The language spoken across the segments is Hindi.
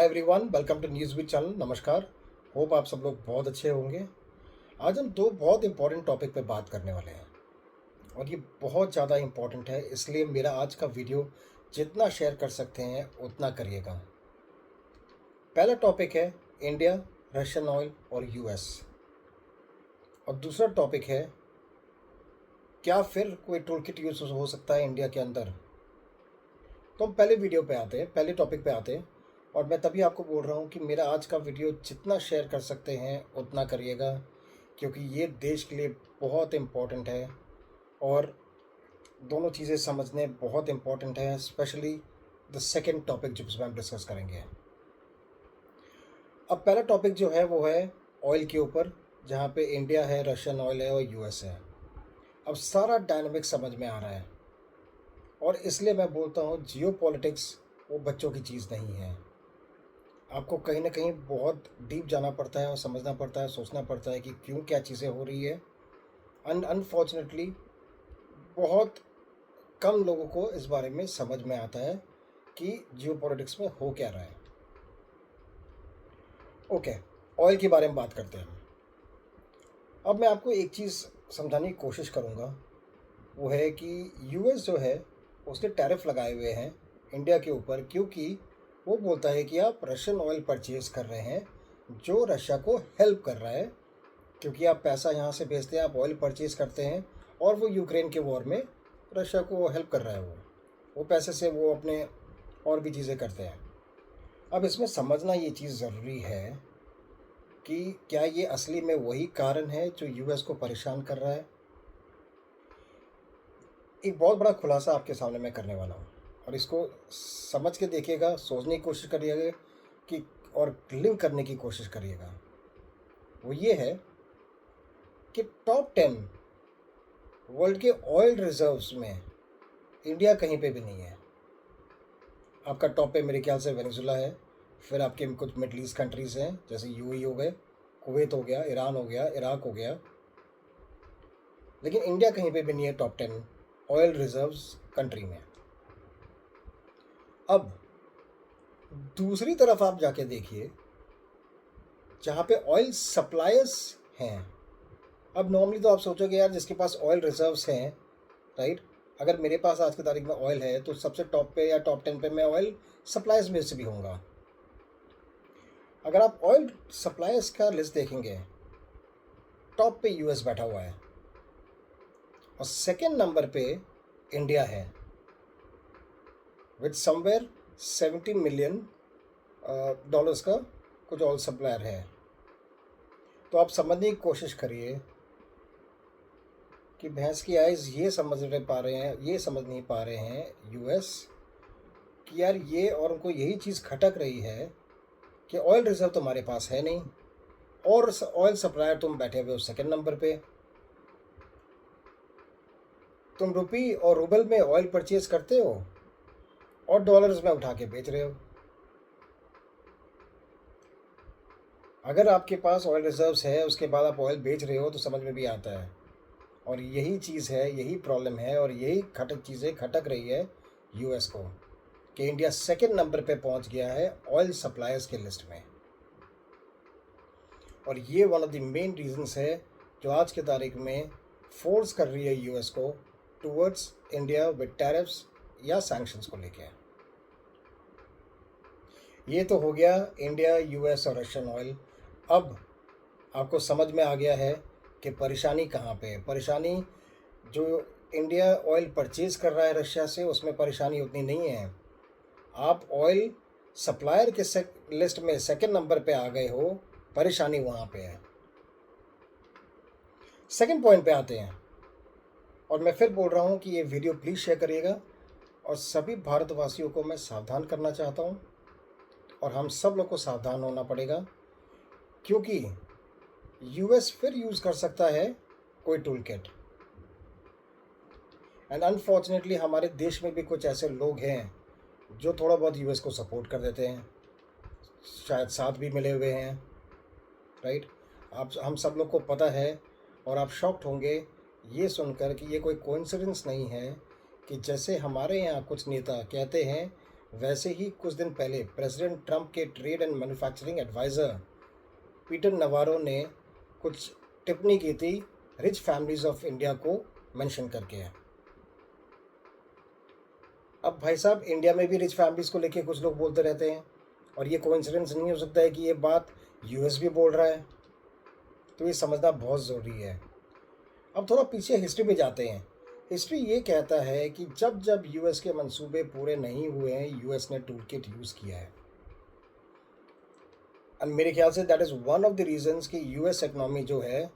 Hi everyone, welcome to news with channel. नमस्कार। होप आप सब लोग बहुत अच्छे होंगे। आज हम दो बहुत इंपॉर्टेंट टॉपिक पे बात करने वाले हैं और ये बहुत ज़्यादा इंपॉर्टेंट है, इसलिए मेरा आज का वीडियो जितना शेयर कर सकते हैं उतना करिएगा। पहला टॉपिक है इंडिया, रशियन ऑयल और यूएस, और दूसरा टॉपिक है क्या फिर कोई टूल किट यूज़ हो सकता है इंडिया के अंदर। तो हम पहले टॉपिक पे आते हैं, और मैं तभी आपको बोल रहा हूँ कि मेरा आज का वीडियो जितना शेयर कर सकते हैं उतना करिएगा, क्योंकि ये देश के लिए बहुत इम्पोर्टेंट है और दोनों चीज़ें समझने बहुत इम्पोर्टेंट है, स्पेशली द सेकंड टॉपिक जो इसमें हम डिस्कस करेंगे। अब पहला टॉपिक जो है वो है ऑयल के ऊपर, जहाँ पे इंडिया है, रशियन ऑयल है और यूएस है। अब सारा डायनामिक समझ में आ रहा है, और इसलिए मैं बोलता हूँ जियो पॉलिटिक्स वो बच्चों की चीज़ नहीं है। आपको कहीं ना कहीं बहुत डीप जाना पड़ता है और समझना पड़ता है, सोचना पड़ता है कि क्यों क्या चीज़ें हो रही है। अनफॉर्चुनेटली बहुत कम लोगों को इस बारे में समझ में आता है कि जियो पॉलिटिक्स में हो क्या रहा है। ओके, ऑयल के बारे में बात करते हैं। अब मैं आपको एक चीज़ समझाने की कोशिश करूँगा, वो है कि यूएस जो है उसने टैरिफ लगाए हुए हैं इंडिया के ऊपर, क्योंकि वो बोलता है कि आप रशियन ऑयल परचेज़ कर रहे हैं जो रशिया को हेल्प कर रहा है, क्योंकि आप पैसा यहाँ से भेजते हैं, आप ऑयल परचेज़ करते हैं और वो यूक्रेन के वॉर में रशिया को हेल्प कर रहा है। वो पैसे से वो अपने और भी चीज़ें करते हैं। अब इसमें समझना ये चीज़ ज़रूरी है कि क्या ये असली में वही कारण है जो यूएस को परेशान कर रहा है। एक बहुत बड़ा खुलासा आपके सामने मैं करने वाला हूँ, और इसको समझ के देखिएगा, सोचने की कोशिश करिएगा कि और लिंक करने की कोशिश करिएगा। वो ये है कि टॉप 10 वर्ल्ड के ऑयल रिजर्व्स में इंडिया कहीं पे भी नहीं है। आपका टॉप पे मेरे ख्याल से वेनेजुला है, फिर आपके कुछ मिडल ईस्ट कंट्रीज़ हैं जैसे यूएई हो गए, कुवैत हो गया, ईरान हो गया, इराक हो गया, लेकिन इंडिया कहीं पे भी नहीं है टॉप 10 ऑयल रिजर्व्स कंट्री में। अब दूसरी तरफ आप जाके देखिए जहाँ पे ऑयल सप्लायर्स हैं। अब नॉर्मली तो आप सोचोगे यार जिसके पास ऑयल रिजर्व्स हैं, राइट, अगर मेरे पास आज की तारीख में ऑयल है तो सबसे टॉप पे या टॉप 10 पे मैं ऑयल सप्लायर्स में से भी होऊंगा। अगर आप ऑयल सप्लायर्स का लिस्ट देखेंगे, टॉप पे यूएस बैठा हुआ है और सेकंड नंबर पे इंडिया है विद समवेयर 70 मिलियन डॉलर्स का कुछ ऑयल सप्लायर है। तो आप समझने की कोशिश करिए कि भैंस की आइज़ ये समझ नहीं पा रहे हैं यूएस कि यार ये, और उनको यही चीज़ खटक रही है कि ऑयल रिजर्व तुम्हारे पास है नहीं और ऑयल सप्लायर तुम बैठे हुए हो सेकंड नंबर पे। तुम रुपी और रूबल में ऑयल परचेज करते हो और डॉलर्स में उठा के बेच रहे हो। अगर आपके पास ऑयल रिजर्व्स है उसके बाद आप ऑयल बेच रहे हो तो समझ में भी आता है, और यही चीज़ है, यही प्रॉब्लम है, और यही चीज़ें खटक रही है यूएस को कि इंडिया सेकंड नंबर पे पहुंच गया है ऑयल सप्लायर्स के लिस्ट में। और ये one of the main reasons है जो आज की तारीख में फोर्स कर रही है यूएस को टूवर्ड्स इंडिया विद टैरिफ्स या सैंक्शंस को लेके। ये तो हो गया इंडिया, यूएस और रशियन ऑयल। अब आपको समझ में आ गया है कि परेशानी कहाँ पे है। परेशानी जो इंडिया ऑयल परचेज़ कर रहा है रशिया से, उसमें परेशानी उतनी नहीं है। आप ऑयल सप्लायर के लिस्ट में सेकंड नंबर पे आ गए हो, परेशानी वहाँ पे है। सेकंड पॉइंट पे आते हैं, और मैं फिर बोल रहा हूँ कि ये वीडियो प्लीज़ शेयर करिएगा, और सभी भारतवासियों को मैं सावधान करना चाहता हूँ, और हम सब लोग को सावधान होना पड़ेगा, क्योंकि यूएस फिर यूज़ कर सकता है कोई टूल किट। एंड अनफॉर्चुनेटली हमारे देश में भी कुछ ऐसे लोग हैं जो थोड़ा बहुत यूएस को सपोर्ट कर देते हैं, शायद साथ भी मिले हुए हैं, राइट। आप हम सब लोग को पता है, और आप शॉक्ड होंगे ये सुनकर कि ये कोई कोइंसिडेंस नहीं है कि जैसे हमारे यहाँ कुछ नेता कहते हैं वैसे ही कुछ दिन पहले प्रेसिडेंट ट्रंप के trade and manufacturing adviser Peter Navarro ने कुछ टिप्पणी की थी रिच फैमिलीज ऑफ इंडिया को मेंशन करके। अब भाई साहब, इंडिया में भी रिच फैमिलीज़ को लेके कुछ लोग बोलते रहते हैं, और ये कोइंसिडेंस नहीं हो सकता है कि ये बात यूएस भी बोल रहा है। तो ये समझना बहुत ज़रूरी है। अब थोड़ा पीछे हिस्ट्री पे जाते हैं। हिस्ट्री ये कहता है कि जब जब यूएस के मंसूबे पूरे नहीं हुए हैं, यूएस ने टूल किट यूज़ किया है। एंड मेरे ख्याल say that is one of the reasons कि यूएस इकनॉमी जो है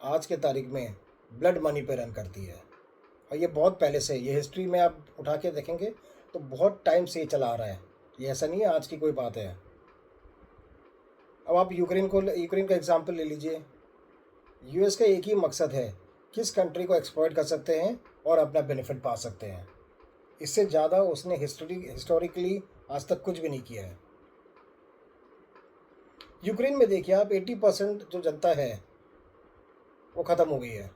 आज के तारीख में ब्लड मनी पे रन करती है। और ये बहुत पहले से, ये हिस्ट्री में आप उठा के देखेंगे तो बहुत टाइम से ये चला आ रहा है। ये ऐसा नहीं है आज की कोई बात है। अब आप यूक्रेन का एग्जांपल ले लीजिए। यूएस का एक ही मकसद है, किस कंट्री को एक्सप्लॉइट कर सकते हैं और अपना बेनिफिट पा सकते हैं। इससे ज़्यादा उसने हिस्टोरिकली आज तक कुछ भी नहीं किया है। यूक्रेन में देखिए आप, 80% जो जनता है वो ख़त्म हो गई है।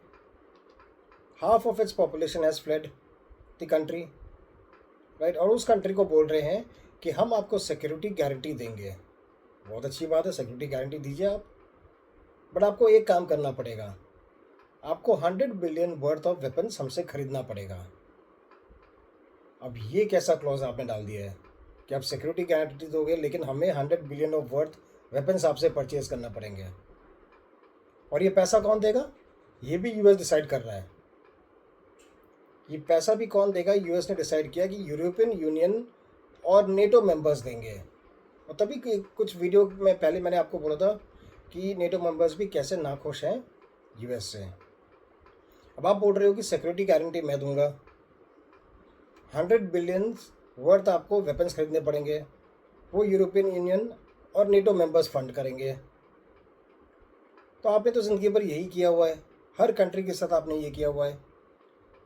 Half of its population has fled the country, right. और उस कंट्री को बोल रहे हैं कि हम आपको सिक्योरिटी गारंटी देंगे। बहुत अच्छी बात है, सिक्योरिटी गारंटी दीजिए आप, बट आपको एक काम करना पड़ेगा, आपको 100 बिलियन वर्थ ऑफ वेपन्स हमसे खरीदना पड़ेगा। अब ये कैसा क्लॉज आपने डाल दिया है कि आप सिक्योरिटी गारंटी दोगे लेकिन हमें 100 बिलियन ऑफ वर्थ वेपन्स आपसे परचेज करना पड़ेंगे। और ये पैसा कौन देगा? ये भी यूएस डिसाइड कर रहा है। ये पैसा भी कौन देगा? यूएस ने डिसाइड किया कि यूरोपियन यूनियन और नेटो मेंबर्स देंगे। और तभी कुछ वीडियो में पहले मैंने आपको बोला था कि नेटो मेंबर्स भी कैसे नाखुश हैं यूएस से। अब आप बोल रहे हो कि सिक्योरिटी गारंटी मैं दूंगा, 100 बिलियन वर्थ आपको वेपन्स खरीदने पड़ेंगे, वो यूरोपियन यूनियन और नेटो मेंबर्स फंड करेंगे। तो आपने तो ज़िंदगी भर यही किया हुआ है, हर कंट्री के साथ आपने ये किया हुआ है।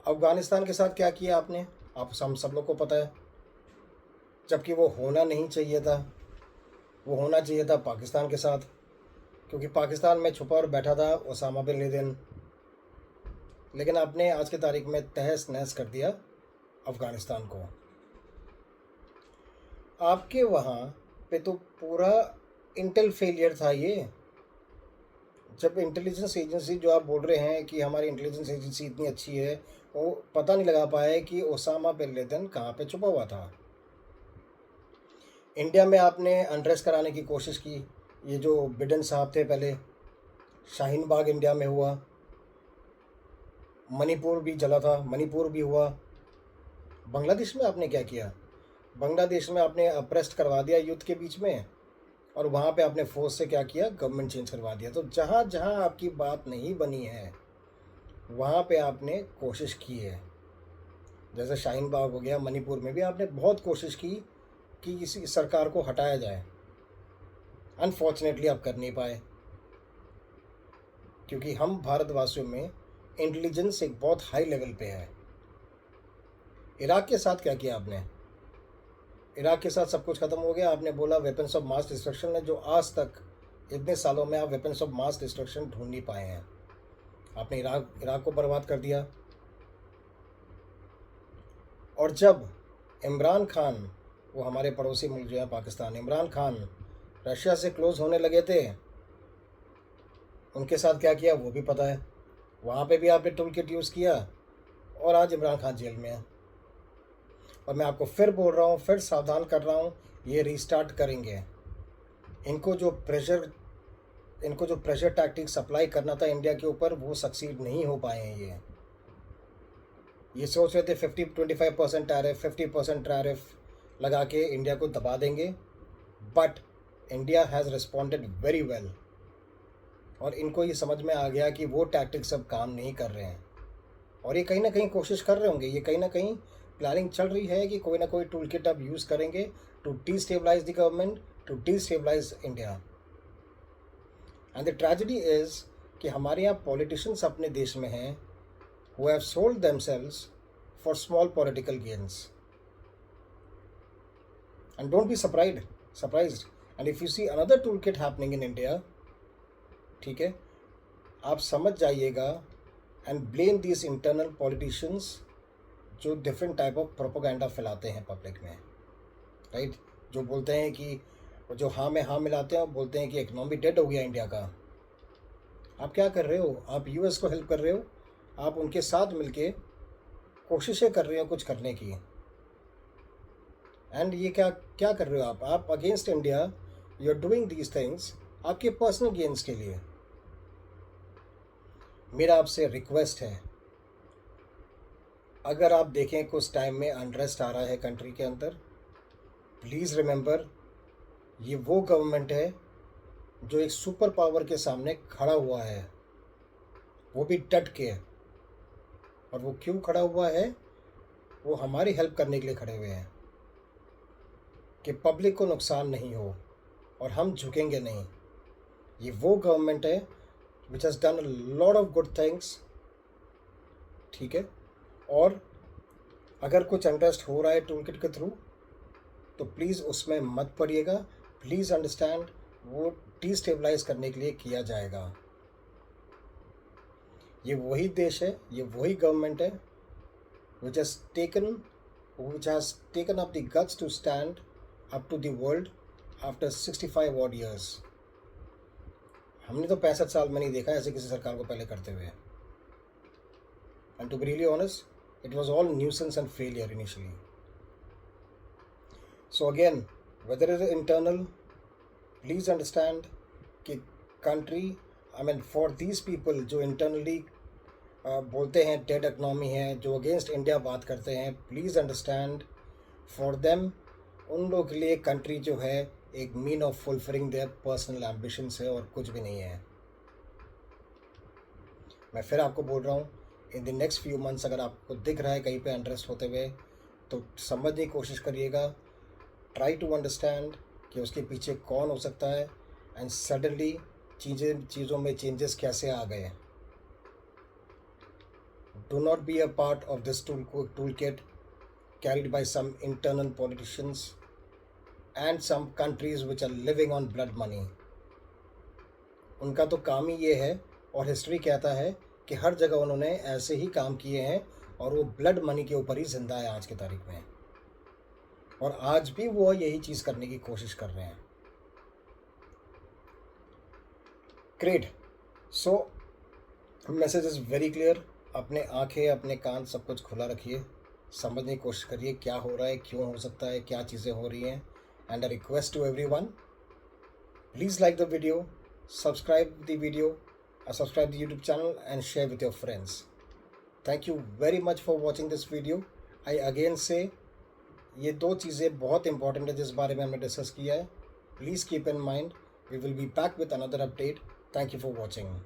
अफ़गानिस्तान के साथ क्या किया आपने, आप हम सब लोग को पता है। जबकि वो होना नहीं चाहिए था, वो होना चाहिए था पाकिस्तान के साथ, क्योंकि पाकिस्तान में छुपा और बैठा था ओसामा बिन लेदेन। लेकिन आपने आज की तारीख में तहस नहस कर दिया अफ़गानिस्तान को। आपके वहाँ पे तो पूरा इंटेल फेलियर था। ये जब इंटेलिजेंस एजेंसी, जो आप बोल रहे हैं कि हमारी इंटेलिजेंस एजेंसी इतनी अच्छी है, वो पता नहीं लगा पाए कि ओसामा बिन लेदेन कहाँ पे छुपा हुआ था। इंडिया में आपने अनरेस्ट कराने की कोशिश की। ये जो बिडेन साहब थे पहले, शाहीन बाग इंडिया में हुआ, मणिपुर भी जला था, मणिपुर भी हुआ। बांग्लादेश में आपने क्या किया? बांग्लादेश में आपने अप्रेस्ट करवा दिया युद्ध के बीच में, और वहाँ पे आपने फोर्स से क्या किया, गवर्नमेंट चेंज करवा दिया। तो जहाँ जहाँ आपकी बात नहीं बनी है वहाँ पे आपने कोशिश की है। जैसे शाहीन बाग हो गया, मणिपुर में भी आपने बहुत कोशिश की कि इसी सरकार को हटाया जाए। अनफॉर्चुनेटली आप कर नहीं पाए, क्योंकि हम भारतवासियों में इंटेलिजेंस एक बहुत हाई लेवल पे है। इराक के साथ क्या किया आपने? इराक के साथ सब कुछ ख़त्म हो गया। आपने बोला वेपन्स ऑफ मास डिस्ट्रक्शन है, जो आज तक इतने सालों में आप वेपन्स ऑफ मास डिस्ट्रक्शन ढूंढ नहीं पाए हैं। आपने इराक को बर्बाद कर दिया। और जब इमरान खान, वो हमारे पड़ोसी मुल्क जो है पाकिस्तान, इमरान खान रशिया से क्लोज़ होने लगे थे, उनके साथ क्या किया वो भी पता है। वहाँ पे भी आपने टूल किट यूज़ किया, और आज इमरान खान जेल में है। और मैं आपको फिर बोल रहा हूँ, फिर सावधान कर रहा हूँ, ये रीस्टार्ट करेंगे। इनको जो प्रेशर टैक्टिक्स अप्लाई करना था इंडिया के ऊपर, वो सक्सीड नहीं हो पाए हैं। ये सोच रहे थे 25% टैरिफ, 50% टैरिफ लगा के इंडिया को दबा देंगे, but India has responded very well. और इनको ये समझ में आ गया कि वो टैक्टिक्स अब काम नहीं कर रहे हैं, और ये कहीं ना कहीं कोशिश कर रहे होंगे, ये कहीं ना कहीं प्लानिंग चल रही है कि कोई ना कोई टूल किट अब यूज़ करेंगे to destabilise the government, to destabilise India. And the tragedy is कि हमारे यहाँ पॉलिटिशियंस अपने देश में हैं who have sold themselves for small political gains. And don't be surprised. And if you see another toolkit happening in India, ठीक है, आप समझ जाइएगा and blame these internal politicians जो different type of propaganda फैलाते हैं पब्लिक में। राइट? जो बोलते हैं कि जो हाँ में हाँ मिलाते हैं और बोलते हैं कि इकनॉमी डेड हो गया इंडिया का। आप क्या कर रहे हो? आप यूएस को हेल्प कर रहे हो, आप उनके साथ मिलके कोशिशें कर रहे हो कुछ करने की। एंड ये क्या क्या कर रहे हो आप against India, you are doing these things आपके पर्सनल गेन्स के लिए। मेरा आपसे रिक्वेस्ट है, अगर आप देखें कुछ टाइम में अनरेस्ट आ रहा है कंट्री के अंदर, प्लीज़ रिमेंबर, ये वो गवर्नमेंट है जो एक सुपर पावर के सामने खड़ा हुआ है, वो भी डट के। और वो क्यों खड़ा हुआ है? वो हमारी हेल्प करने के लिए खड़े हुए हैं कि पब्लिक को नुकसान नहीं हो, और हम झुकेंगे नहीं। ये वो गवर्नमेंट है which has done a lot of good things, ठीक है? और अगर कुछ अनरेस्ट हो रहा है टूल किट के थ्रू, तो प्लीज़ उसमें मत पड़िएगा। प्लीज़ अंडरस्टैंड, वो डिस्टेबलाइज करने के लिए किया जाएगा। ये वही देश है, ये वही गवर्नमेंट है which has taken up the guts to stand up to the world after 65 odd years. हमने तो 65 साल में नहीं देखा ऐसे किसी सरकार को पहले करते हुए। And to be really honest, it was all nuisance and failure initially. So again, whether it is internal, please understand कि country, I mean for these people जो internally बोलते हैं डेड इकनॉमी है, जो अगेंस्ट इंडिया बात करते हैं, प्लीज़ अंडरस्टैंड, फॉर देम, उन लोग के लिए कंट्री जो है एक mean of fulfilling their personal ambitions है और कुछ भी नहीं है। मैं फिर आपको बोल रहा हूँ, in the next few months अगर आपको दिख रहा है कहीं पे अनरेस्ट होते हुए, तो समझने की कोशिश करिएगा, ट्राई टू अंडरस्टैंड कि उसके पीछे कौन हो सकता है, एंड सडनली चीज़ों में चेंजेस कैसे आ गए। Do not be a part of this toolkit carried by some internal politicians and some countries which are living on blood money. उनका तो काम ही ये है, और हिस्ट्री कहता है कि हर जगह उन्होंने ऐसे ही काम किए हैं, और वो ब्लड मनी के ऊपर ही जिंदा है आज की तारीख में, और आज भी वो यही चीज़ करने की कोशिश कर रहे हैं। Great. So message is very clear. अपने आंखें, अपने कान, सब कुछ खुला रखिए, समझने की कोशिश करिए क्या हो रहा है, क्यों हो सकता है, क्या चीज़ें हो रही हैं। And a request to everyone, please like the video, subscribe the video, subscribe the YouTube channel and share with your friends. Thank you very much for watching this video. I again से, ये दो चीज़ें बहुत इंपॉर्टेंट है जिस बारे में हमने डिस्कस किया है। Please keep in mind, we will be back with another update. Thank you for watching.